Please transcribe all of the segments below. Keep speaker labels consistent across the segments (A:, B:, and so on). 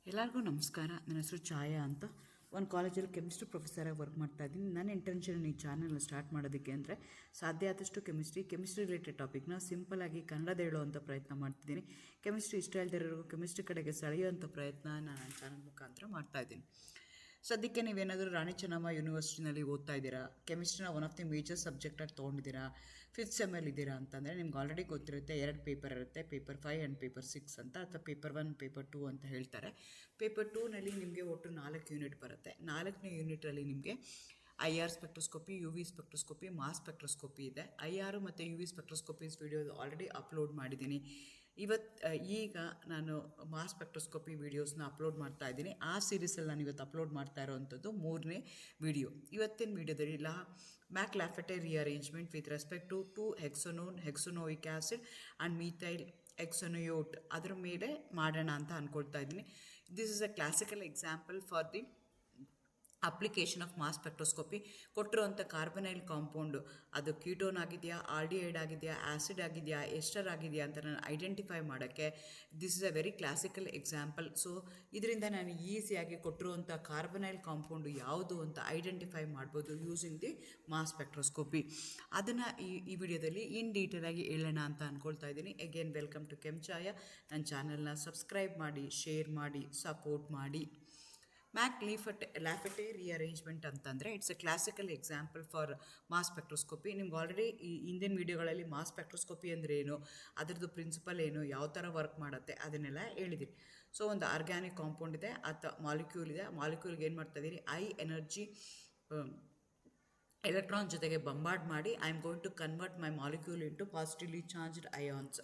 A: ಎಲ್ಲರಿಗೂ ನಮಸ್ಕಾರ. ನನ್ನ ಹೆಸರು ಛಾಯಾ ಅಂತ. ಒಂದು ಕಾಲೇಜಲ್ಲಿ ಕೆಮಿಸ್ಟ್ರಿ ಪ್ರೊಫೆಸರಾಗಿ ವರ್ಕ್ ಮಾಡ್ತಾ ಇದ್ದೀನಿ. ನನ್ನ ಇಂಟೆನ್ಷನ್ ಈ ಚಾನಲ್ನ ಸ್ಟಾರ್ಟ್ ಮಾಡೋದಕ್ಕೆ ಅಂದರೆ ಸಾಧ್ಯ ಆದಷ್ಟು ಕೆಮಿಸ್ಟ್ರಿ ರಿಲೇಟೆಡ್ ಟಾಪಿಕ್ನ ಸಿಂಪಲಾಗಿ ಕನ್ನಡದ ಹೇಳುವಂಥ ಪ್ರಯತ್ನ ಮಾಡ್ತಿದ್ದೀನಿ. ಕೆಮಿಸ್ಟ್ರಿ ಇಷ್ಟ ಇಲ್ಲದಿರೋರಿಗೂ ಕೆಮಿಸ್ಟ್ರಿ ಕಡೆಗೆ ಸೆಳೆಯುವಂಥ ಪ್ರಯತ್ನ ನಾನು ನನ್ನ ಚಾನಲ್ ಮುಖಾಂತರ ಮಾಡ್ತಾಯಿದ್ದೀನಿ. ಸದ್ಯಕ್ಕೆ ನೀವೇನಾದರೂ ರಾಣಿ ಚೆನ್ನಮ್ಮ ಯೂನಿವರ್ಸಿಟಿನಲ್ಲಿ ಓದ್ತಾ ಇದ್ದೀರಾ, ಕೆಮಿಸ್ಟ್ರಿನ ಒನ್ ಆಫ್ ದಿ ಮೇಜರ್ ಸಬ್ಜೆಕ್ಟಾಗಿ ತೊಗೊಂಡಿದ್ದೀರಾ, 5th ಸೆಮ್ಮಲ್ಲಿ ಇದ್ದೀರಾ ಅಂತಂದರೆ ನಿಮ್ಗೆ ಆಲ್ರೆಡಿ ಗೊತ್ತಿರುತ್ತೆ, 2 ಪೇಪರ್ ಇರುತ್ತೆ, ಪೇಪರ್ 5 ಆ್ಯಂಡ್ ಪೇಪರ್ 6 ಅಂತ, ಅಥವಾ ಪೇಪರ್ 1 ಪೇಪರ್ 2 ಅಂತ ಹೇಳ್ತಾರೆ. ಪೇಪರ್ 2ನಲ್ಲಿ ನಿಮಗೆ ಒಟ್ಟು 4 ಯೂನಿಟ್ ಬರುತ್ತೆ. 4ನೇ ಯೂನಿಟಲ್ಲಿ ನಿಮಗೆ IR spectroscopy, UV spectroscopy, mass spectroscopy ಇದೆ. IR ಮತ್ತು UV spectroscopies video already upload ಮಾಡಿದ್ದೀನಿ. ಈಗ ನಾನು ಮಾಸ್ ಸ್ಪೆಕ್ಟ್ರೋಸ್ಕೋಪಿ ವೀಡಿಯೋಸ್ನ ಅಪ್ಲೋಡ್ ಮಾಡ್ತಾ ಇದ್ದೀನಿ. ಆ ಸೀರೀಸಲ್ಲಿ ನಾನು ಇವತ್ತು ಅಪ್ಲೋಡ್ ಮಾಡ್ತಾ ಇರೋವಂಥದ್ದು 3ನೇ ವಿಡಿಯೋ. ಇವತ್ತಿನ ವಿಡಿಯೋದಲ್ಲಿ McLafferty rearrangement with respect to hexanone, hexanoic acid and methyl hexanoate ಅದರ ಮೇಲೆ ಮಾಡೋಣ ಅಂತ ಅಂದ್ಕೊಳ್ತಾ ಇದ್ದೀನಿ. This is a classical example for the application of mass spectroscopy. ಕೊಟ್ಟಿರುವಂಥ ಕಾರ್ಬನೈಲ್ ಕಾಂಪೌಂಡು ಅದು ಕೀಟೋನ್ ಆಗಿದೆಯಾ, ಆಲ್ಡಿಹೈಡ್ ಆಗಿದೆಯಾ, ಆ್ಯಸಿಡ್ ಆಗಿದೆಯಾ, ಎಸ್ಟರ್ ಆಗಿದೆಯಾ ಅಂತ ನಾನು ಐಡೆಂಟಿಫೈ ಮಾಡೋಕ್ಕೆ this is a very classical example. So ಇದರಿಂದ ನಾನು ಈಸಿಯಾಗಿ ಕೊಟ್ಟಿರುವಂಥ ಕಾರ್ಬನೈಲ್ ಕಾಂಪೌಂಡು ಯಾವುದು ಅಂತ ಐಡೆಂಟಿಫೈ ಮಾಡ್ಬೋದು ಯೂಸಿಂಗ್ ದಿ ಮಾಸ್ ಸ್ಪೆಕ್ಟ್ರೋಸ್ಕೋಪಿ. ಅದನ್ನು ಈ ವಿಡಿಯೋದಲ್ಲಿ ಇನ್ ಡೀಟೇಲಾಗಿ ಹೇಳೋಣ ಅಂತ ಅಂದ್ಕೊಳ್ತಾ ಇದ್ದೀನಿ. Again welcome to Chhaya. ನನ್ನ ಚಾನಲ್ನ ಸಬ್ಸ್ಕ್ರೈಬ್ ಮಾಡಿ, ಶೇರ್ ಮಾಡಿ, ಸಪೋರ್ಟ್ ಮಾಡಿ. ಮ್ಯಾಕ್ ಲ್ಯಾಫೆಟೆ ರಿಅರೇಂಜ್ಮೆಂಟ್ ಅಂತಂದರೆ it's a classical example for mass spectroscopy. ನಿಮ್ಗೆ ಆಲ್ರೆಡಿ ಈ ಹಿಂದಿನ ವೀಡಿಯೋಗಳಲ್ಲಿ ಮಾಸ್ ಸ್ಪೆಕ್ಟ್ರೋಸ್ಕೋಪಿ ಅಂದರೆ ಏನು, ಅದರದ್ದು ಪ್ರಿನ್ಸಿಪಲ್ ಏನು, ಯಾವ ಥರ ವರ್ಕ್ ಮಾಡುತ್ತೆ ಅದನ್ನೆಲ್ಲ ಹೇಳಿದಿರಿ. ಸೊ ಒಂದು ಆರ್ಗ್ಯಾನಿಕ್ ಕಾಂಪೌಂಡ್ ಇದೆ ಅಥವಾ ಮಾಲಿಕ್ಯೂಲ್ ಇದೆ. ಮಾಲಿಕ್ಯೂಲ್ಗೆ ಏನು ಮಾಡ್ತಾ ಇದ್ದೀರಿ, ಐ ಎನರ್ಜಿ ಎಲೆಕ್ಟ್ರಾನ್ ಜೊತೆಗೆ ಬಂಬಾರ್ಡ್ ಮಾಡಿ I am going to convert my molecule into positively charged ions.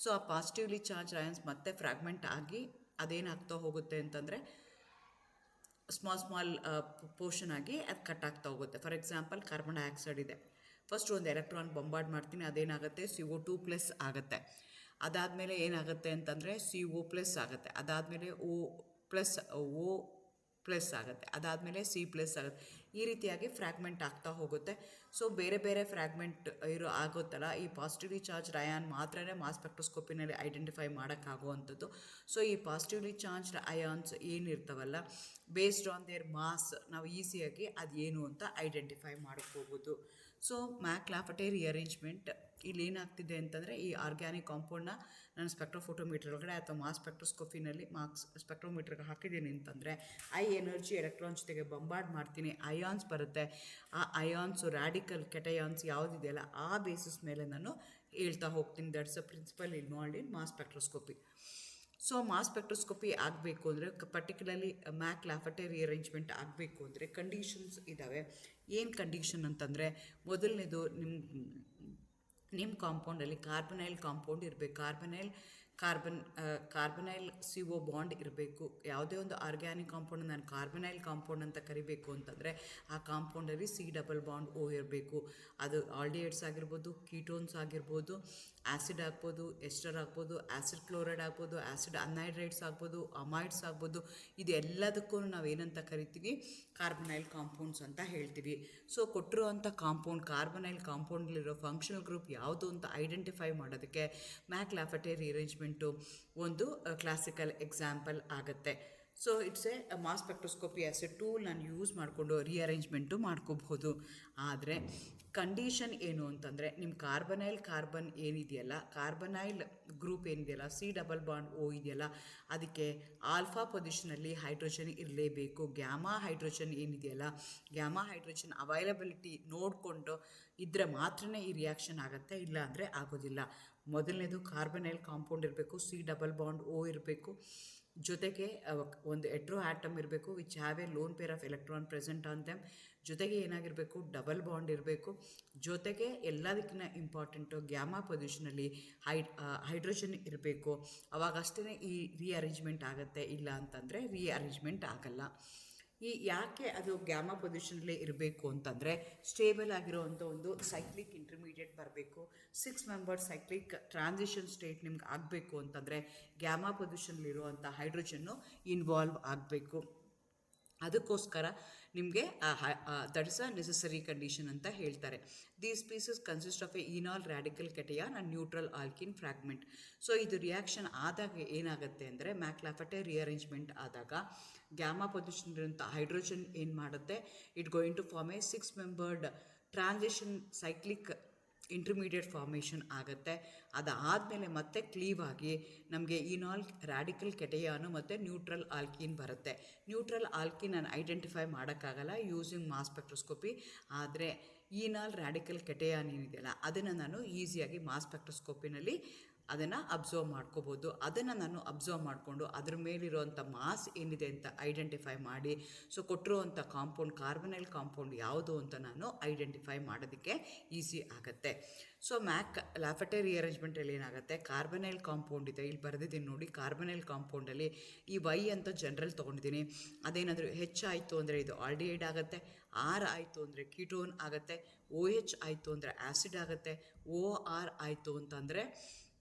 A: So ಆ ಪಾಸಿಟಿವ್ಲಿ ಚಾರ್ಜ್ ಅಯಾನ್ಸ್ ಮತ್ತೆ ಫ್ರಾಗ್ಮೆಂಟ್ ಆಗಿ ಅದೇನಾಗ್ತಾ ಹೋಗುತ್ತೆ ಅಂತಂದರೆ ಸ್ಮಾಲ್ ಪೋರ್ಷನ್ ಆಗಿ ಅದು ಕಟ್ ಆಗ್ತಾ ಹೋಗುತ್ತೆ. ಫಾರ್ ಎಕ್ಸಾಂಪಲ್ ಕಾರ್ಬನ್ ಡೈಆಕ್ಸೈಡ್ ಇದೆ, ಫಸ್ಟ್ ಒಂದು ಎಲೆಕ್ಟ್ರಾನ್ ಬಂಬಾರ್ಡ್ ಮಾಡ್ತೀನಿ, ಅದೇನಾಗುತ್ತೆ CO2+ ಆಗುತ್ತೆ. ಅದಾದಮೇಲೆ ಏನಾಗುತ್ತೆ ಅಂತಂದರೆ CO+ ಆಗುತ್ತೆ. ಅದಾದಮೇಲೆ O+ ಆಗುತ್ತೆ. ಅದಾದಮೇಲೆ C+ ಆಗುತ್ತೆ. ಈ ರೀತಿಯಾಗಿ ಫ್ರ್ಯಾಗ್ಮೆಂಟ್ ಆಗ್ತಾ ಹೋಗುತ್ತೆ. ಸೊ ಬೇರೆ ಬೇರೆ ಫ್ರ್ಯಾಗ್ಮೆಂಟ್ ಆಗುತ್ತಲ್ಲ, ಈ ಪಾಸಿಟಿವ್ಲಿ ಚಾರ್ಜ್ ಅಯಾನ್ ಮಾತ್ರನೇ ಮಾಸ್ ಸ್ಪೆಕ್ಟ್ರೋಸ್ಕೋಪಿನಲ್ಲಿ ಐಡೆಂಟಿಫೈ ಮಾಡೋಕ್ಕಾಗುವಂಥದ್ದು. ಸೊ ಈ ಪಾಸಿಟಿವ್ಲಿ ಚಾರ್ಜ್ಡ್ ಅಯಾನ್ಸ್ ಏನಿರ್ತಾವಲ್ಲ, ಬೇಸ್ಡ್ ಆನ್ ದೇರ್ ಮಾಸ್ ನಾವು ಈಸಿಯಾಗಿ ಅದು ಏನು ಅಂತ ಐಡೆಂಟಿಫೈ ಮಾಡ್ಕೋಬೋದು. ಸೊ ಮ್ಯಾಕ್ ಲ್ಯಾಫೆಟೆ ರಿಅರೇಂಜ್ಮೆಂಟ್ ಇಲ್ಲಿ ಏನಾಗ್ತಿದೆ ಅಂತಂದರೆ, ಈ ಆರ್ಗ್ಯಾನಿಕ್ ಕಾಂಪೌಂಡ್ನ ನಾನು ಸ್ಪೆಕ್ಟ್ರೋಫೋಟೋಮೀಟರ್ ಒಳಗಡೆ ಅಥವಾ ಮಾಸ್ ಸ್ಪೆಕ್ಟ್ರೋಸ್ಕೋಪಿನಲ್ಲಿ ಸ್ಪೆಕ್ಟ್ರೋಮೀಟ್ರಿಗೆ ಹಾಕಿದ್ದೀನಿ ಅಂತಂದರೆ ಐ ಎನರ್ಜಿ ಎಲೆಕ್ಟ್ರಾನ್ ಜೊತೆಗೆ ಬಂಬಾರ್ಡ್ ಮಾಡ್ತೀನಿ, ಅಯಾನ್ಸ್ ಬರುತ್ತೆ. ಆ ಅಯಾನ್ಸು ರ್ಯಾಡಿಕಲ್ ಕೆಟಯಾನ್ಸ್ ಯಾವುದಿದೆಯಲ್ಲ ಆ ಬೇಸಿಸ್ ಮೇಲೆ ನಾನು ಹೇಳ್ತಾ ಹೋಗ್ತೀನಿ. That's a principle involved in mass spectroscopy. So mass spectroscopy ಆಗಬೇಕು ಅಂದರೆ, ಪರ್ಟಿಕ್ಯುಲರ್ಲಿ ಮ್ಯಾಕ್ ಲ್ಯಾಫೆಟೆ ರಿಅರೇಂಜ್ಮೆಂಟ್ ಆಗಬೇಕು ಅಂದರೆ ಕಂಡೀಷನ್ಸ್ ಇದ್ದಾವೆ. ಏನು ಕಂಡೀಷನ್ ಅಂತಂದರೆ, ಮೊದಲನೇದು ನಿಮ್ಮ ಕಾಂಪೌಂಡಲ್ಲಿ ಕಾರ್ಬನೈಲ್ ಕಾಂಪೌಂಡ್ ಇರಬೇಕು. ಕಾರ್ಬನೈಲ್ CO ಬಾಂಡ್ ಇರಬೇಕು. ಯಾವುದೇ ಒಂದು ಆರ್ಗ್ಯಾನಿಕ್ ಕಾಂಪೌಂಡ್ ನಾನು ಕಾರ್ಬನೈಲ್ ಕಾಂಪೌಂಡ್ ಅಂತ ಕರಿಬೇಕು ಅಂತಂದರೆ ಆ ಕಾಂಪೌಂಡಲ್ಲಿ C+O ಇರಬೇಕು. ಅದು ಆಲ್ಡಿಹೈಡ್ಸ್ ಆಗಿರ್ಬೋದು, ಕೀಟೋನ್ಸ್ ಆಗಿರ್ಬೋದು, ಆ್ಯಸಿಡ್ ಆಗ್ಬೋದು, ಎಸ್ಟರ್ ಆಗ್ಬೋದು, ಆ್ಯಸಿಡ್ ಕ್ಲೋರೈಡ್ ಆಗ್ಬೋದು, ಆ್ಯಸಿಡ್ ಅನ್ಹೈಡ್ರೈಡ್ಸ್ ಆಗ್ಬೋದು, ಅಮೈಡ್ಸ್ ಆಗ್ಬೋದು. ಇದೆಲ್ಲದಕ್ಕೂ ನಾವು ಏನಂತ ಕರಿತೀವಿ, ಕಾರ್ಬನೈಲ್ ಕಾಂಪೌಂಡ್ಸ್ ಅಂತ ಹೇಳ್ತೀವಿ. ಸೊ ಕೊಟ್ಟಿರುವಂಥ ಕಾಂಪೌಂಡ್ ಕಾರ್ಬನೈಲ್ ಕಾಂಪೌಂಡಲ್ಲಿರೋ ಫಂಕ್ಷನಲ್ ಗ್ರೂಪ್ ಯಾವುದು ಅಂತ ಐಡೆಂಟಿಫೈ ಮಾಡೋದಕ್ಕೆ ಮ್ಯಾಕ್ ಲ್ಯಾಫೆಟೆ ರಿಅರೇಂಜ್ಮೆಂಟು ಒಂದು ಕ್ಲಾಸಿಕಲ್ ಎಕ್ಸಾಂಪಲ್ ಆಗುತ್ತೆ. So it's a mass spectroscopy as a tool ನಾನು ಯೂಸ್ ಮಾಡಿಕೊಂಡು ರಿಅರೇಂಜ್ಮೆಂಟು ಮಾಡ್ಕೋಬಹುದು. ಆದರೆ ಕಂಡೀಷನ್ ಏನು ಅಂತಂದರೆ, ನಿಮ್ಮ ಕಾರ್ಬನ್ ಏನಿದೆಯಲ್ಲ, ಕಾರ್ಬನೈಲ್ ಗ್ರೂಪ್ ಏನಿದೆಯಲ್ಲ, C+O ಇದೆಯಲ್ಲ, ಅದಕ್ಕೆ ಆಲ್ಫಾ ಪೊಸಿಷನಲ್ಲಿ ಹೈಡ್ರೋಜನ್ ಇರಲೇಬೇಕು. ಗ್ಯಾಮಾ ಹೈಡ್ರೋಜನ್ ಏನಿದೆಯಲ್ಲ, ಗ್ಯಾಮಾ ಹೈಡ್ರೋಜನ್ ಅವೈಲಬಿಲಿಟಿ ನೋಡಿಕೊಂಡು ಇದ್ದರೆ ಮಾತ್ರನೇ ಈ ರಿಯಾಕ್ಷನ್ ಆಗುತ್ತೆ, ಇಲ್ಲ ಅಂದರೆ ಆಗೋದಿಲ್ಲ. ಮೊದಲನೇದು ಕಾರ್ಬನೈಲ್ ಕಾಂಪೌಂಡ್ ಇರಬೇಕು, C+O ಇರಬೇಕು, ಜೊತೆಗೆ ಒಂದು ಹೆಟ್ರೋ ಆಟಮ್ ಇರಬೇಕು which have A loan pair of electron present on them. ಜೊತೆಗೆ ಏನಾಗಿರಬೇಕು, ಡಬಲ್ ಬಾಂಡ್ ಇರಬೇಕು. ಜೊತೆಗೆ ಎಲ್ಲದಕ್ಕಿಂತ ಇಂಪಾರ್ಟೆಂಟು ಗ್ಯಾಮಾ ಪೊಸಿಷನಲ್ಲಿ ಹೈಡ್ರೋಜನ್ ಇರಬೇಕು. ಅವಾಗಷ್ಟೇ ಈ ರಿಅರೇಂಜ್ಮೆಂಟ್ ಆಗುತ್ತೆ, ಇಲ್ಲ ಅಂತಂದರೆ ರಿಅರೇಂಜ್ಮೆಂಟ್ ಆಗಲ್ಲ. ಯಾಕೆ ಅದು ಗ್ಯಾಮಾ ಪೊಸಿಷನಲ್ಲಿ ಇರಬೇಕು ಅಂತಂದರೆ, ಸ್ಟೇಬಲ್ ಆಗಿರೋವಂಥ ಒಂದು ಸೈಕ್ಲಿಕ್ ಇಂಟರ್ಮೀಡಿಯೇಟ್ ಬರಬೇಕು. 6 ಮೆಂಬರ್ ಸೈಕ್ಲಿಕ್ ಟ್ರಾನ್ಸಿಷನ್ ಸ್ಟೇಟ್ ನಿಮ್ಗೆ ಆಗಬೇಕು ಅಂತಂದರೆ ಗ್ಯಾಮಾ ಪೊಸಿಷನ್ಲಿರುವಂಥ ಹೈಡ್ರೋಜನ್ನು ಇನ್ವಾಲ್ವ್ ಆಗಬೇಕು. ಅದಕ್ಕೋಸ್ಕರ ನಿಮಗೆ that is a necessary condition ಅಂತ ಹೇಳ್ತಾರೆ. These pieces consist of a enol radical cation and neutral alkene fragment. So ಇದು ರಿಯಾಕ್ಷನ್ ಆದಾಗ ಏನಾಗುತ್ತೆ ಅಂದರೆ ಮ್ಯಾಕ್ಲಾಫೆಟೆ ರಿಅರೇಂಜ್ಮೆಂಟ್ ಆದಾಗ ಗ್ಯಾಮಾ ಪೊಸಿಷನ್ ಇರೋಂಥ ಹೈಡ್ರೋಜನ್ ಏನು ಮಾಡುತ್ತೆ, it going to form a 6 membered transition cyclic intermediate formation ಆಗುತ್ತೆ. ಅದಾದಮೇಲೆ ಮತ್ತೆ ಕ್ಲೀವ್ ಆಗಿ ನಮಗೆ ಈನಾಲ್ ರ್ಯಾಡಿಕಲ್ ಕೆಟಯಾನು ಮತ್ತು ನ್ಯೂಟ್ರಲ್ ಆಲ್ಕಿನ್ ಬರುತ್ತೆ. ನ್ಯೂಟ್ರಲ್ ಆಲ್ಕಿನ್ ನಾನು ಐಡೆಂಟಿಫೈ ಮಾಡೋಕ್ಕಾಗಲ್ಲ ಯೂಸಿಂಗ್ ಮಾಸ್ ಸ್ಪೆಕ್ಟ್ರೋಸ್ಕೋಪಿ, ಆದರೆ ಈನಾಲ್ ರ್ಯಾಡಿಕಲ್ ಕೆಟಯಾನ್ ಏನಿದೆಯಲ್ಲ ಅದನ್ನು ನಾನು ಈಸಿಯಾಗಿ ಮಾಸ್ ಸ್ಪೆಕ್ಟ್ರೋಸ್ಕೋಪಿನಲ್ಲಿ ಅದನ್ನು ಅಬ್ಸರ್ವ್ ಮಾಡ್ಕೋಬೋದು. ಅದನ್ನು ನಾನು ಅಬ್ಸರ್ವ್ ಮಾಡಿಕೊಂಡು ಅದ್ರ ಮೇಲಿರುವಂಥ ಮಾಸ್ ಏನಿದೆ ಅಂತ ಐಡೆಂಟಿಫೈ ಮಾಡಿ, ಸೊ ಕೊಟ್ಟಿರುವಂಥ ಕಾಂಪೌಂಡ್ ಕಾರ್ಬನೈಲ್ ಕಾಂಪೌಂಡ್ ಯಾವುದು ಅಂತ ನಾನು ಐಡೆಂಟಿಫೈ ಮಾಡೋದಕ್ಕೆ ಈಸಿ ಆಗುತ್ತೆ. ಸೊ ಮ್ಯಾಕ್ಲಾಫೆಟೆ ರಿಅರೇಂಜ್ಮೆಂಟಲ್ಲಿ ಏನಾಗುತ್ತೆ, ಕಾರ್ಬನೈಲ್ ಕಾಂಪೌಂಡ್ ಇದೆ, ಇಲ್ಲಿ ಬರೆದಿದ್ದೀನಿ ನೋಡಿ. ಕಾರ್ಬನೈಲ್ ಕಾಂಪೌಂಡಲ್ಲಿ ಈ ವೈ ಅಂತ ಜನರಲ್ ತೊಗೊಂಡಿದ್ದೀನಿ. ಅದೇನಾದರೂ ಹೆಚ್ಚಾಯಿತು ಅಂದರೆ ಇದು ಆಲ್ಡಿಹೈಡ್ ಆಗುತ್ತೆ, ಆರ್ ಆಯಿತು ಅಂದರೆ ಕೀಟೋನ್ ಆಗುತ್ತೆ, ಓ ಎಚ್ ಆಯಿತು ಅಂದರೆ ಆ್ಯಸಿಡ್ ಆಗುತ್ತೆ, ಓ ಆರ್ ಆಯಿತು ಅಂತಂದರೆ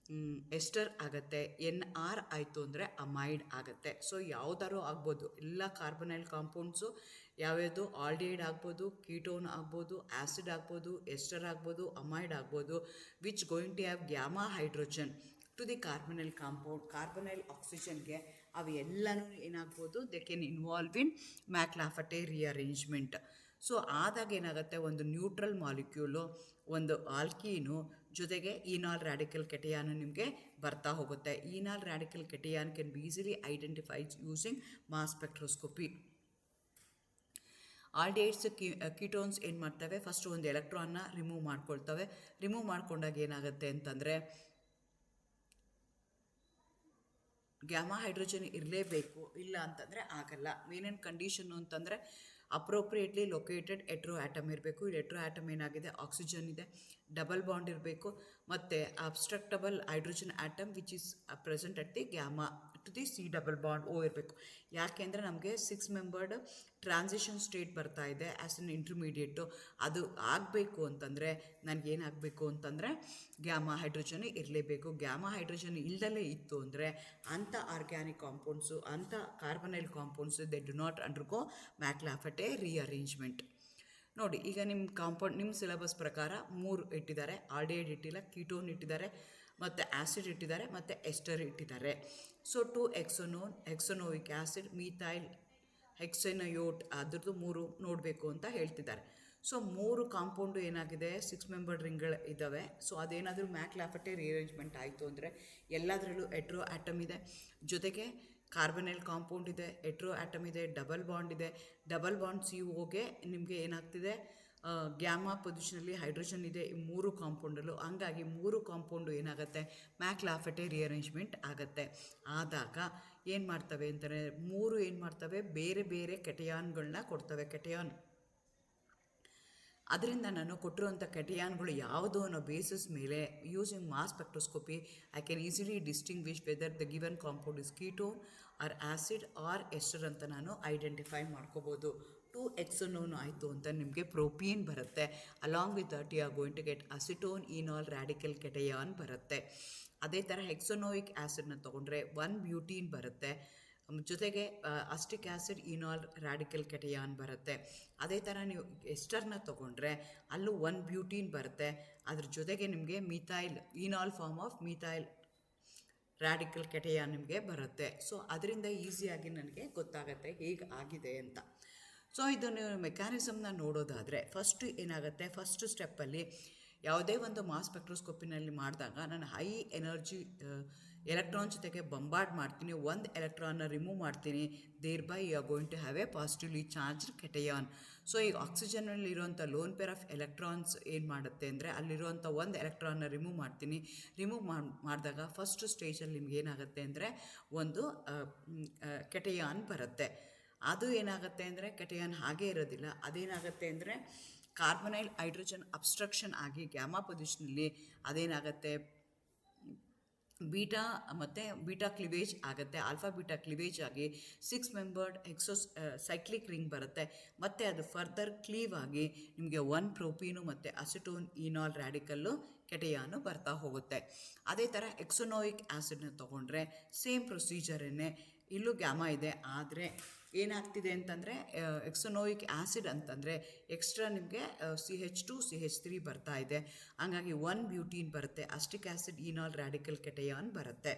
A: ಎಸ್ಟರ್ ಆಗುತ್ತೆ, ಎನ್ ಆರ್ ಆಯಿತು ಅಂದರೆ ಅಮೈಡ್ ಆಗುತ್ತೆ. ಸೊ ಯಾವುದಾದ್ರು ಆಗ್ಬೋದು, ಎಲ್ಲ ಕಾರ್ಬನೈಲ್ ಕಾಂಪೌಂಡ್ಸು ಯಾವ್ಯಾವುದು ಆಲ್ಡಿಹೈಡ್ ಆಗ್ಬೋದು, ಕೀಟೋನ್ ಆಗ್ಬೋದು, ಆ್ಯಸಿಡ್ ಆಗ್ಬೋದು, ಎಸ್ಟರ್ ಆಗ್ಬೋದು, ಅಮೈಡ್ ಆಗ್ಬೋದು, which going to have gamma hydrogen to the carbonyl compound. Carbonyl ಆಕ್ಸಿಜನ್ಗೆ ಅವು ಎಲ್ಲನೂ ಏನಾಗ್ಬೋದು, they can involve in McLafferty rearrangement. So ಆದಾಗ ಏನಾಗುತ್ತೆ, ಒಂದು ನ್ಯೂಟ್ರಲ್ ಮಾಲಿಕ್ಯೂಲು, ಒಂದು ಆಲ್ಕೀನು ಜೊತೆಗೆ ಈನಾಲ್ ರ್ಯಾಡಿಕಲ್ ಕೆಟಯಾನು ನಿಮಗೆ ಬರ್ತಾ ಹೋಗುತ್ತೆ. Enol radical cation can be easily identified using mass spectroscopy. Aldehydes ketones ಏನು ಮಾಡ್ತವೆ, ಫಸ್ಟು ಒಂದು ಎಲೆಕ್ಟ್ರಾನ್ನ ರಿಮೂವ್ ಮಾಡ್ಕೊಳ್ತವೆ. ರಿಮೂವ್ ಮಾಡ್ಕೊಂಡಾಗ ಏನಾಗುತ್ತೆ ಅಂತಂದರೆ ಗ್ಯಾಮಾ ಹೈಡ್ರೋಜನ್ ಇರಲೇಬೇಕು, ಇಲ್ಲ ಅಂತಂದರೆ ಆಗಲ್ಲ. ಏನೇನು ಕಂಡೀಷನ್ನು ಅಂತಂದರೆ ಅಪ್ರೋಪ್ರಿಯೇಟ್ಲಿ ಲೊಕೇಟೆಡ್ ಎಟ್ರೋ ಆಟಮ್ ಇರಬೇಕು. ಇಲ್ಲಿ ಎಟ್ರೋ ಆಟಮ್ ಏನಾಗಿದೆ, ಆಕ್ಸಿಜನ್ ಇದೆ, ಡಬಲ್ ಬಾಂಡ್ ಇರಬೇಕು, ಮತ್ತು abstractable hydrogen atom which is present at the gamma to the C double bond O ಇರಬೇಕು. ಯಾಕೆಂದರೆ ನಮಗೆ 6 ಮೆಂಬರ್ಡ್ ಟ್ರಾನ್ಸಿಷನ್ ಸ್ಟೇಟ್ ಬರ್ತಾ ಇದೆ ಆ್ಯಸ್ ಎನ್ ಇಂಟರ್ಮೀಡಿಯೇಟು. ಅದು ಆಗಬೇಕು ಅಂತಂದರೆ ನನಗೇನಾಗಬೇಕು ಅಂತಂದರೆ ಗ್ಯಾಮಾ ಹೈಡ್ರೋಜನ್ ಇರಲೇಬೇಕು. ಗ್ಯಾಮಾ ಹೈಡ್ರೋಜನ್ ಇಲ್ಲದಲೇ ಇತ್ತು ಅಂದರೆ ಅಂಥ ಆರ್ಗ್ಯಾನಿಕ್ ಕಾಂಪೌಂಡ್ಸು, ಅಂಥ carbonyl compounds they do not undergo McLafferty rearrangement. ನೋಡಿ, ಈಗ ನಿಮ್ಮ ಕಾಂಪೌಂಡ್ ನಿಮ್ಮ ಸಿಲೆಬಸ್ ಪ್ರಕಾರ 3 ಇಟ್ಟಿದ್ದಾರೆ. ಆಲ್ಡಿಹೈಡ್ ಇಟ್ಟಿಲ್ಲ, ಕೀಟೋನ್ ಇಟ್ಟಿದ್ದಾರೆ, ಮತ್ತು ಆ್ಯಸಿಡ್ ಇಟ್ಟಿದ್ದಾರೆ, ಮತ್ತು ಎಸ್ಟರ್ ಇಟ್ಟಿದ್ದಾರೆ. ಸೊ 2 ಹೆಕ್ಸೋನೋಯಿಕ್ ಆ್ಯಸಿಡ್, ಮೀಥೈಲ್ ಹೆಕ್ಸೆನಯೋಟ್ ಅದ್ರದ್ದು 3 ನೋಡಬೇಕು ಅಂತ ಹೇಳ್ತಿದ್ದಾರೆ. ಸೊ 3 ಕಾಂಪೌಂಡು ಏನಾಗಿದೆ, 6 ಮೆಂಬರ್ಡ್ ರಿಂಗ್ಗಳು ಇದ್ದಾವೆ. ಸೊ ಅದೇನಾದರೂ ಮ್ಯಾಕ್ಲಾಫೆಟೆ ರಿಅರೇಂಜ್ಮೆಂಟ್ ಆಯಿತು ಅಂದರೆ ಎಲ್ಲದರಲ್ಲೂ ಎಟ್ರೋ ಆಟಮ್ ಇದೆ, ಜೊತೆಗೆ ಕಾರ್ಬನೈಲ್ ಕಾಂಪೌಂಡ್ ಇದೆ, ಎಟ್ರೋ ಆಟಮ್ ಇದೆ, ಡಬಲ್ ಬಾಂಡ್ ಇದೆ. ಡಬಲ್ ಬಾಂಡ್ ಸಿ ಓಗೆ ನಿಮಗೆ ಏನಾಗ್ತಿದೆ, ಗ್ಯಾಮಾ ಪೊಸಿಷನಲ್ಲಿ ಹೈಡ್ರೋಜನ್ ಇದೆ ಈ 3 ಕಾಂಪೌಂಡಲ್ಲೂ. ಹಂಗಾಗಿ 3 ಕಾಂಪೌಂಡು ಏನಾಗುತ್ತೆ, ಮ್ಯಾಕ್ಲಾಫೆಟೆ ರಿಅರೇಂಜ್ಮೆಂಟ್ ಆಗುತ್ತೆ. ಆದಾಗ ಏನು ಮಾಡ್ತವೆ ಅಂತಾರೆ, 3 ಏನು ಮಾಡ್ತವೆ, ಬೇರೆ ಬೇರೆ ಕೆಟಯಾನ್ಗಳನ್ನ ಕೊಡ್ತವೆ. ಕೆಟಯಾನ್ ಅದರಿಂದ ನಾನು ಕೊಟ್ಟಿರುವಂಥ ಕೆಟಯಾನ್ಗಳು ಯಾವುದು ಅನ್ನೋ ಬೇಸಿಸ್ ಮೇಲೆ using mass spectroscopy I can easily distinguish whether the given compound is ketone or acid or ester ಅಂತ ನಾನು ಐಡೆಂಟಿಫೈ ಮಾಡ್ಕೋಬೋದು. 2 ಹೆಕ್ಸೋನೋನ್ ಆಯಿತು ಅಂತ ನಿಮಗೆ ಪ್ರೋಪೀನ್ ಬರುತ್ತೆ. Along with that you are going to get acetone enol radical cation ಬರುತ್ತೆ. ಅದೇ ಥರ ಹೆಕ್ಸೋನೋಯಿಕ್ ಆ್ಯಸಿಡ್ನ ತೊಗೊಂಡ್ರೆ 1 ಬ್ಯೂಟೀನ್ ಬರುತ್ತೆ, ಜೊತೆಗೆ ಅಸ್ಟಿಕ್ ಆ್ಯಸಿಡ್ ಈನಾಲ್ ರ್ಯಾಡಿಕಲ್ ಕೆಟಯಾನ್ ಬರುತ್ತೆ. ಅದೇ ಥರ ನೀವು ಎಸ್ಟರ್ನ ತೊಗೊಂಡ್ರೆ ಅಲ್ಲೂ 1 ಬ್ಯೂಟೀನ್ ಬರುತ್ತೆ, ಅದ್ರ ಜೊತೆಗೆ ನಿಮಗೆ methyl enol form of methyl radical cation ನಿಮಗೆ ಬರುತ್ತೆ. ಸೊ ಅದರಿಂದ ಈಸಿಯಾಗಿ ನನಗೆ ಗೊತ್ತಾಗುತ್ತೆ ಹೇಗೆ ಆಗಿದೆ ಅಂತ. ಸೊ ಇದನ್ನು ಮೆಕ್ಯಾನಿಸಮ್ನ ನೋಡೋದಾದರೆ ಫಸ್ಟು ಏನಾಗುತ್ತೆ, ಫಸ್ಟ್ ಸ್ಟೆಪ್ಪಲ್ಲಿ ಯಾವುದೇ ಒಂದು ಮಾಸ್ ಸ್ಪೆಕ್ಟ್ರೋಸ್ಕೋಪಿನಲ್ಲಿ ಮಾಡಿದಾಗ ನಾನು ಹೈ ಎನರ್ಜಿ ಎಲೆಕ್ಟ್ರಾನ್ ಜೊತೆಗೆ ಬಂಬಾರ್ಡ್ ಮಾಡ್ತೀನಿ, 1 ಎಲೆಕ್ಟ್ರಾನ್ನ ರಿಮೂವ್ ಮಾಡ್ತೀನಿ. Thereby you are going to have a positively charged cation. So ಈಗ ಆಕ್ಸಿಜನ್ನಲ್ಲಿರುವಂಥ ಲೋನ್ ಪೇರ್ ಆಫ್ ಎಲೆಕ್ಟ್ರಾನ್ಸ್ ಏನು ಮಾಡುತ್ತೆ ಅಂದರೆ ಅಲ್ಲಿರುವಂಥ 1 ಎಲೆಕ್ಟ್ರಾನ್ನ ರಿಮೂವ್ ಮಾಡ್ತೀನಿ. ರಿಮೂವ್ ಮಾಡಿದಾಗ ಫಸ್ಟ್ ಸ್ಟೇಜಲ್ಲಿ ನಿಮ್ಗೆ ಏನಾಗುತ್ತೆ ಅಂದರೆ ಒಂದು ಕೆಟಯಾನ್ ಬರುತ್ತೆ. ಅದು ಏನಾಗುತ್ತೆ ಅಂದರೆ ಕೆಟಯಾನ್ ಹಾಗೇ ಇರೋದಿಲ್ಲ, ಅದೇನಾಗುತ್ತೆ ಅಂದರೆ ಕಾರ್ಬನೈಲ್ ಹೈಡ್ರೋಜನ್ ಅಬ್ಸ್ಟ್ರಕ್ಷನ್ ಆಗಿ ಗ್ಯಾಮಾ ಪೊಸಿಷನಲ್ಲಿ ಅದೇನಾಗುತ್ತೆ ಬೀಟಾ ಮತ್ತು ಬೀಟಾ ಕ್ಲಿವೇಜ್ ಆಗುತ್ತೆ. ಆಲ್ಫಾ ಬೀಟಾ ಕ್ಲಿವೇಜ್ ಆಗಿ 6 ಮೆಂಬರ್ಡ್ ಸೈಕ್ಲಿಕ್ ರಿಂಗ್ ಬರುತ್ತೆ. ಮತ್ತು ಅದು ಫರ್ದರ್ ಕ್ಲೀವ್ ಆಗಿ ನಿಮಗೆ 1 ಪ್ರೋಪೀನು ಮತ್ತು ಅಸಿಟೋನ್ ಈನಾಲ್ ರ್ಯಾಡಿಕಲ್ಲು ಕೆಟಯಾನು ಬರ್ತಾ ಹೋಗುತ್ತೆ. ಅದೇ ಥರ ಎಕ್ಸೋನೋಯಿಕ್ ಆ್ಯಸಿಡ್ನ ತೊಗೊಂಡ್ರೆ ಸೇಮ್ ಪ್ರೊಸೀಜರನ್ನೇ ಇಲ್ಲೂ ಗ್ಯಾಮಾ ಇದೆ. ಆದರೆ ಏನಾಗ್ತಿದೆ ಅಂತಂದರೆ ಎಕ್ಸೋನೋಯಿಕ್ ಆ್ಯಸಿಡ್ ಅಂತಂದರೆ ಎಕ್ಸ್ಟ್ರಾ ನಿಮಗೆ CH2CH3 ಬರ್ತಾ ಇದೆ. ಹಂಗಾಗಿ 1 ಬ್ಯೂಟೀನ್ ಬರುತ್ತೆ, ಅಸ್ಟಿಕ್ ಆ್ಯಸಿಡ್ ಈನಾಲ್ ರ್ಯಾಡಿಕಲ್ ಕೆಟಯಾನ್ ಬರುತ್ತೆ.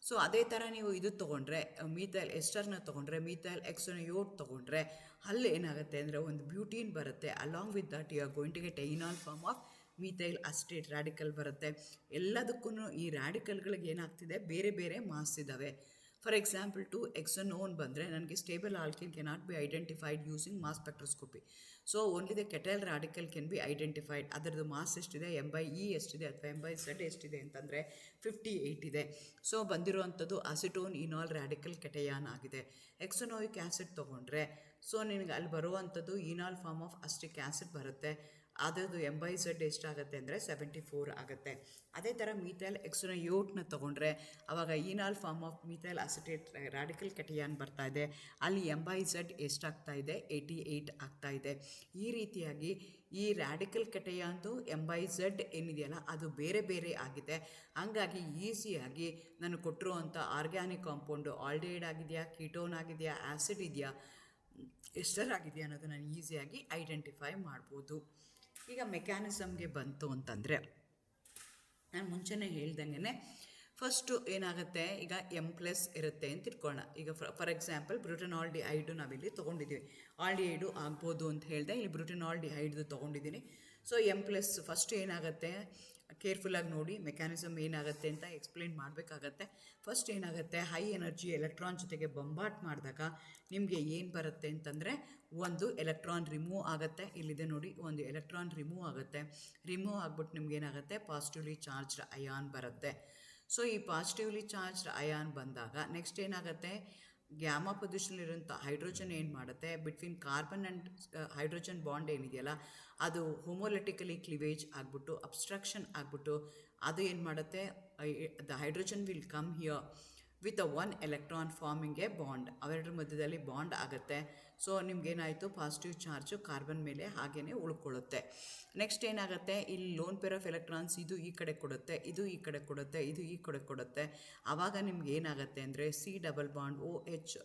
A: ಸೊ ಅದೇ ಥರ ನೀವು ಇದು ತೊಗೊಂಡ್ರೆ ಮೀಥೈಲ್ ಎಸ್ಟರ್ನ ತೊಗೊಂಡ್ರೆ, ಮೀಥೈಲ್ ಎಕ್ಸೋನಯೋಟ್ ತೊಗೊಂಡ್ರೆ ಅಲ್ಲಿ ಏನಾಗುತ್ತೆ ಅಂದರೆ ಒಂದು ಬ್ಯೂಟೀನ್ ಬರುತ್ತೆ. Along with that you are going to get enol form of methyl acetate radical ಬರುತ್ತೆ. ಎಲ್ಲದಕ್ಕೂ ಈ ರ್ಯಾಡಿಕಲ್ಗಳಿಗೆ ಏನಾಗ್ತಿದೆ, ಬೇರೆ ಬೇರೆ ಮಾಸ್ ಇದ್ದಾವೆ. ಫಾರ್ ಎಕ್ಸಾಂಪಲ್ 2 ಎಕ್ಸೋನೋನ್ ಬಂದರೆ ನನಗೆ stable alkene cannot be identified using mass spectroscopy. So only the ketyl radical can be identified. ಅದರದ್ದು ಮಾಸ್ ಎಷ್ಟಿದೆ, M/E ಎಷ್ಟಿದೆ ಅಥವಾ M/Z ಎಷ್ಟಿದೆ ಅಂತಂದರೆ 58 ಇದೆ. ಸೊ ಬಂದಿರುವಂಥದ್ದು ಅಸಿಟೋನ್ ಇನಾಲ್ ರ್ಯಾಡಿಕಲ್ ಕೆಟಯಾನ್ ಆಗಿದೆ. ಎಕ್ಸೋನೋಯಿಕ್ ಆ್ಯಸಿಡ್ ತೊಗೊಂಡ್ರೆ ಸೊ ನಿನಗೆ ಅಲ್ಲಿ ಬರುವಂಥದ್ದು ಈನಾಲ್ ಫಾರ್ಮ್ ಆಫ್ ಅಸ್ಟಿಕ್ ಆ್ಯಸಿಡ್ ಬರುತ್ತೆ. ಅದರದ್ದು M/Z ಎಷ್ಟಾಗುತ್ತೆ ಅಂದರೆ 74 ಆಗುತ್ತೆ. ಅದೇ ಥರ ಮೀಥೈಲ್ ಎಕ್ಸೋನಯೋಟ್ನ ತೊಗೊಂಡ್ರೆ ಆವಾಗ enol form of methyl acetate radical cation ಬರ್ತಾ ಇದೆ. ಅಲ್ಲಿ M/Z ಎಷ್ಟಾಗ್ತಾ ಇದೆ, 88 ಆಗ್ತಾ ಇದೆ. ಈ ರೀತಿಯಾಗಿ ಈ ರ್ಯಾಡಿಕಲ್ ಕೆಟಯಾನ್ದು M/Z ಏನಿದೆಯಲ್ಲ ಅದು ಬೇರೆ ಬೇರೆ ಆಗಿದೆ. ಹಂಗಾಗಿ ಈಸಿಯಾಗಿ ನಾನು ಕೊಟ್ಟಿರುವಂಥ ಆರ್ಗ್ಯಾನಿಕ್ ಕಾಂಪೌಂಡು ಆಲ್ಡಿಹೈಡ್ ಆಗಿದೆಯಾ, ಕೀಟೋನ್ ಆಗಿದೆಯಾ, ಆ್ಯಸಿಡ್ ಇದೆಯಾ, ಎಸ್ಟರ್ ಆಗಿದೆಯಾ ಅನ್ನೋದು ನಾನು ಈಸಿಯಾಗಿ ಐಡೆಂಟಿಫೈ ಮಾಡ್ಬೋದು. ಈಗ ಮೆಕ್ಯಾನಿಸಮ್ಗೆ ಬಂತು ಅಂತಂದರೆ ನಾನು ಮುಂಚೆನೇ ಹೇಳ್ದಂಗೆ ಫಸ್ಟು ಏನಾಗುತ್ತೆ, ಈಗ M+ ಇರುತ್ತೆ ಅಂತ ಇಟ್ಕೊಳ್ಳೋಣ. ಈಗ ಫಾರ್ ಎಕ್ಸಾಂಪಲ್ ಬ್ಯೂಟನಾಲ್ಡಿಹೈಡು ನಾವಿಲ್ಲಿ ತೊಗೊಂಡಿದ್ದೀವಿ. ಆಲ್ಡಿಹೈಡು ಆಗ್ಬೋದು ಅಂತ ಹೇಳಿದೆ, ಇಲ್ಲಿ ಬ್ಯೂಟನಾಲ್ಡಿಹೈಡ್ದು ತೊಗೊಂಡಿದ್ದೀನಿ. ಸೊ M+ ಫಸ್ಟ್ ಏನಾಗುತ್ತೆ, ಕೇರ್ಫುಲ್ಲಾಗಿ ನೋಡಿ ಮೆಕ್ಯಾನಿಸಮ್ ಏನಾಗುತ್ತೆ ಅಂತ ಎಕ್ಸ್ಪ್ಲೇನ್ ಮಾಡಬೇಕಾಗತ್ತೆ. ಫಸ್ಟ್ ಏನಾಗುತ್ತೆ, ಹೈ ಎನರ್ಜಿ ಎಲೆಕ್ಟ್ರಾನ್ ಜೊತೆಗೆ ಬಂಬಾಟ್ ಮಾಡಿದಾಗ ನಿಮಗೆ ಏನು ಬರುತ್ತೆ ಅಂತಂದರೆ ಒಂದು ಎಲೆಕ್ಟ್ರಾನ್ ರಿಮೂವ್ ಆಗುತ್ತೆ. ಇಲ್ಲಿದೆ ನೋಡಿ, ಒಂದು ಎಲೆಕ್ಟ್ರಾನ್ ರಿಮೂವ್ ಆಗುತ್ತೆ. ರಿಮೂವ್ ಆಗಿಬಿಟ್ಟು ನಿಮ್ಗೆ ಏನಾಗುತ್ತೆ, ಪಾಸಿಟಿವ್ಲಿ ಚಾರ್ಜ್ಡ್ ಅಯಾನ್ ಬರುತ್ತೆ. ಸೊ ಈ ಪಾಸಿಟಿವ್ಲಿ ಚಾರ್ಜ್ಡ್ ಅಯಾನ್ ಬಂದಾಗ ನೆಕ್ಸ್ಟ್ ಏನಾಗುತ್ತೆ, ಗ್ಯಾಮಾ ಪೊಸಿಷನಲ್ಲಿರೋಂಥ ಹೈಡ್ರೋಜನ್ ಏನು ಮಾಡುತ್ತೆ, between carbon and hydrogen bond ಏನಿದೆಯಲ್ಲ ಅದು ಹೋಮೋಲೆಟಿಕಲಿ ಕ್ಲಿವೇಜ್ ಆಗಿಬಿಟ್ಟು ಅಬ್ಸ್ಟ್ರಕ್ಷನ್ ಆಗಿಬಿಟ್ಟು ಅದು ಏನು ಮಾಡುತ್ತೆ, the hydrogen will come here with a 1 electron forming a bond. ಅವೆರಡರ ಮಧ್ಯದಲ್ಲಿ ಬಾಂಡ್ ಆಗುತ್ತೆ. ಸೊ ನಿಮ್ಗೇನಾಯಿತು, ಪಾಸಿಟಿವ್ ಚಾರ್ಜು ಕಾರ್ಬನ್ ಮೇಲೆ ಹಾಗೇ ಉಳ್ಕೊಳ್ಳುತ್ತೆ. ನೆಕ್ಸ್ಟ್ ಏನಾಗುತ್ತೆ, ಇಲ್ಲಿ ಲೋನ್ ಪೇರ್ ಆಫ್ ಎಲೆಕ್ಟ್ರಾನ್ಸ್ ಇದು ಈ ಕಡೆ ಕೊಡುತ್ತೆ, ಇದು ಈ ಕಡೆ ಕೊಡುತ್ತೆ, ಇದು ಈ ಕಡೆ ಕೊಡುತ್ತೆ. ಆವಾಗ ನಿಮ್ಗೆ ಏನಾಗುತ್ತೆ ಅಂದರೆ C∬OH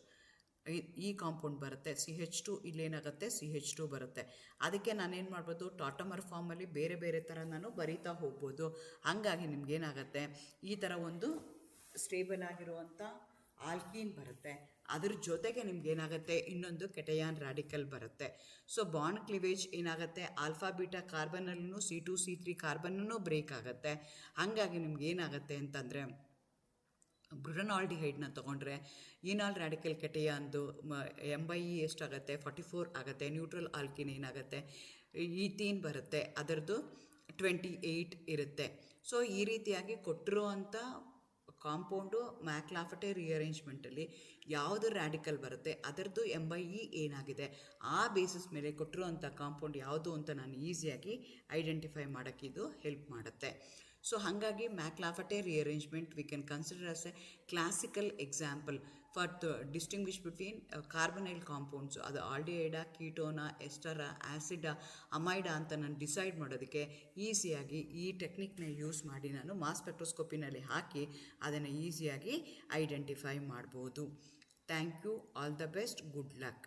A: ಈ ಕಾಂಪೌಂಡ್ ಬರುತ್ತೆ. CH2 ಇಲ್ಲೇನಾಗುತ್ತೆ, CH2 ಬರುತ್ತೆ. ಅದಕ್ಕೆ ನಾನೇನು ಮಾಡ್ಬೋದು, ಟಾಟಮರ್ ಫಾರ್ಮಲ್ಲಿ ಬೇರೆ ಬೇರೆ ಥರ ನಾನು ಬರೀತಾ ಹೋಗ್ಬೋದು. ಹಾಗಾಗಿ ನಿಮ್ಗೇನಾಗುತ್ತೆ, ಈ ಥರ ಒಂದು ಸ್ಟೇಬಲ್ ಆಗಿರುವಂಥ ಆಲ್ಕೀನ್ ಬರುತ್ತೆ. ಅದ್ರ ಜೊತೆಗೆ ನಿಮ್ಗೇನಾಗುತ್ತೆ, ಇನ್ನೊಂದು ಕೆಟಯಾನ್ ರ್ಯಾಡಿಕಲ್ ಬರುತ್ತೆ. ಸೊ ಬಾಂಡ್ ಕ್ಲಿವೇಜ್ ಏನಾಗುತ್ತೆ, ಆಲ್ಫಾ ಬೀಟಾ ಕಾರ್ಬನ್ನಲ್ಲೂ C2C3 ಕಾರ್ಬನ್ನೂ ಬ್ರೇಕ್ ಆಗುತ್ತೆ. ಹಾಗಾಗಿ ನಿಮ್ಗೇನಾಗುತ್ತೆ ಅಂತಂದರೆ ಬ್ಯೂಟನಾಲ್ಡಿಹೈಡ್ನ ತೊಗೊಂಡ್ರೆ ಈನಾಲ್ ರ್ಯಾಡಿಕಲ್ ಕೆಟಯಾನ್ದು M/E ಎಷ್ಟಾಗುತ್ತೆ, 44 ಆಗುತ್ತೆ. ನ್ಯೂಟ್ರಲ್ ಆಲ್ಕಿನ್ ಏನಾಗುತ್ತೆ, ಈಥೀನ್ ಬರುತ್ತೆ, ಅದರದ್ದು 28 ಇರುತ್ತೆ. ಸೊ ಈ ರೀತಿಯಾಗಿ ಕೊಟ್ಟಿರುವಂಥ ಕಾಂಪೌಂಡು ಮ್ಯಾಕ್ಲಾಫಟೆ ರಿಅರೇಂಜ್ಮೆಂಟಲ್ಲಿ ಯಾವುದು ರ್ಯಾಡಿಕಲ್ ಬರುತ್ತೆ ಅದರದ್ದು M/E ಏನಾಗಿದೆ ಆ ಬೇಸಿಸ್ ಮೇಲೆ ಕೊಟ್ಟಿರುವಂಥ ಕಾಂಪೌಂಡ್ ಯಾವುದು ಅಂತ ನಾನು ಈಸಿಯಾಗಿ ಐಡೆಂಟಿಫೈ ಮಾಡೋಕ್ಕೆ ಇದು ಹೆಲ್ಪ್ ಮಾಡುತ್ತೆ. ಸೊ ಹಾಗಾಗಿ McLafferty rearrangement we can consider as a classical example for distinguish between carbonyl compounds. ಅದು ಆಲ್ಡಿಹೈಡಾ, ಕೀಟೋನಾ, ಎಸ್ಟರಾ, ಆ್ಯಸಿಡಾ, ಅಮೈಡಾ ಅಂತ ನಾನು ಡಿಸೈಡ್ ಮಾಡೋದಕ್ಕೆ ಈಸಿಯಾಗಿ ಈ ಟೆಕ್ನಿಕ್ನ ಯೂಸ್ ಮಾಡಿ ನಾನು ಮಾಸ್ ಸ್ಪೆಕ್ಟ್ರೋಸ್ಕೋಪಿನಲ್ಲಿ ಹಾಕಿ ಅದನ್ನು ಈಸಿಯಾಗಿ ಐಡೆಂಟಿಫೈ ಮಾಡ್ಬೋದು. Thank you, all the best, good luck.